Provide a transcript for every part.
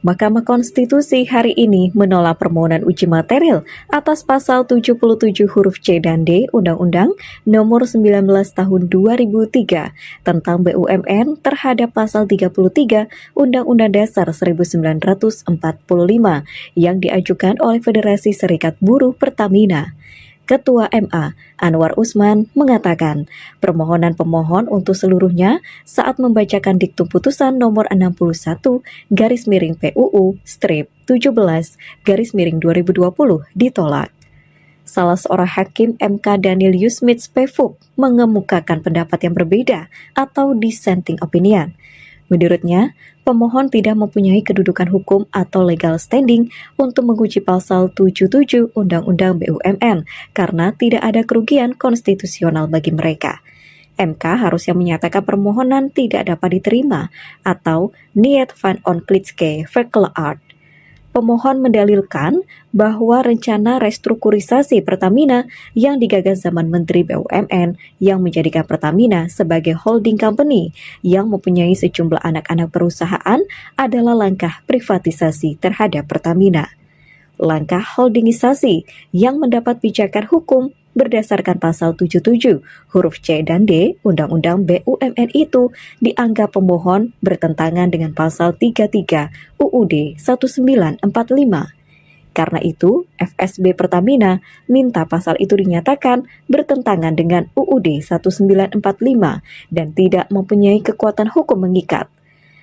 Mahkamah Konstitusi hari ini menolak permohonan uji material atas pasal 77 huruf C dan D Undang-Undang Nomor 19 Tahun 2003 tentang BUMN terhadap pasal 33 Undang-Undang Dasar 1945 yang diajukan oleh Federasi Serikat Buruh Pertamina. Ketua MA, Anwar Usman, mengatakan permohonan pemohon untuk seluruhnya saat membacakan diktum putusan nomor 61 PUU 17 2020 ditolak. Salah seorang hakim MK Daniel Yusmits Pevuk mengemukakan pendapat yang berbeda atau dissenting opinion. Menurutnya, pemohon tidak mempunyai kedudukan hukum atau legal standing untuk menguji pasal 77 Undang-Undang BUMN karena tidak ada kerugian konstitusional bagi mereka. MK harusnya menyatakan permohonan tidak dapat diterima atau niet van onklitske verklaard. Pemohon mendalilkan bahwa rencana restrukturisasi Pertamina yang digagas zaman Menteri BUMN yang menjadikan Pertamina sebagai holding company yang mempunyai sejumlah anak-anak perusahaan adalah langkah privatisasi terhadap Pertamina. Langkah holdingisasi yang mendapat pijakan hukum berdasarkan pasal 77 huruf C dan D Undang-Undang BUMN itu dianggap pemohon bertentangan dengan pasal 33 UUD 1945. Karena itu, FSB Pertamina minta pasal itu dinyatakan bertentangan dengan UUD 1945 dan tidak mempunyai kekuatan hukum mengikat.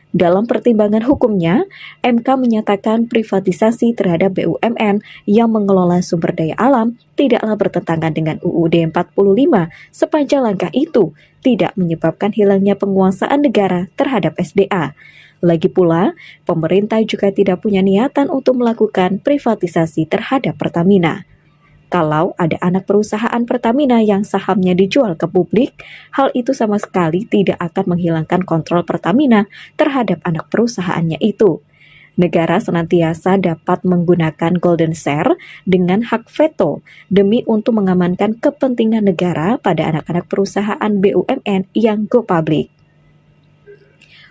Dalam pertimbangan hukumnya, MK menyatakan privatisasi terhadap BUMN yang mengelola sumber daya alam tidaklah bertentangan dengan UUD 45 sepanjang langkah itu tidak menyebabkan hilangnya penguasaan negara terhadap SDA. Lagi pula, pemerintah juga tidak punya niatan untuk melakukan privatisasi terhadap Pertamina. Kalau ada anak perusahaan Pertamina yang sahamnya dijual ke publik, hal itu sama sekali tidak akan menghilangkan kontrol Pertamina terhadap anak perusahaannya itu. Negara senantiasa dapat menggunakan golden share dengan hak veto demi untuk mengamankan kepentingan negara pada anak-anak perusahaan BUMN yang go public.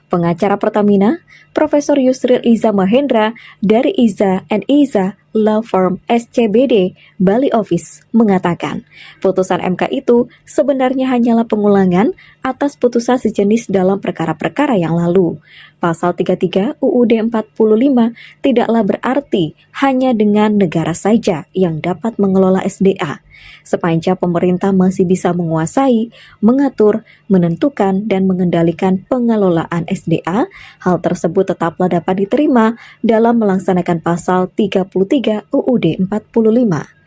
Pengacara Pertamina, Profesor Yusril Iza Mahendra dari Iza & Iza Law Firm SCBD Bali Office mengatakan, putusan MK itu sebenarnya hanyalah pengulangan atas putusan sejenis dalam perkara-perkara yang lalu. Pasal 33 UUD 45 tidaklah berarti hanya dengan negara saja yang dapat mengelola SDA. Sepanjang pemerintah masih bisa menguasai, mengatur, menentukan, dan mengendalikan pengelolaan SDA, hal tersebut tetaplah dapat diterima dalam melaksanakan pasal 33 UUD 45.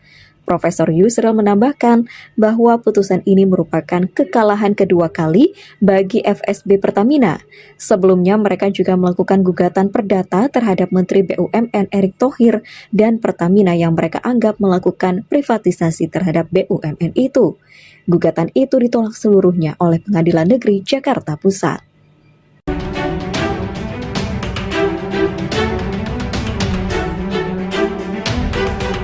Profesor Yusril menambahkan bahwa putusan ini merupakan kekalahan kedua kali bagi FSB Pertamina. Sebelumnya mereka juga melakukan gugatan perdata terhadap Menteri BUMN Erick Thohir dan Pertamina yang mereka anggap melakukan privatisasi terhadap BUMN itu. Gugatan itu ditolak seluruhnya oleh Pengadilan Negeri Jakarta Pusat.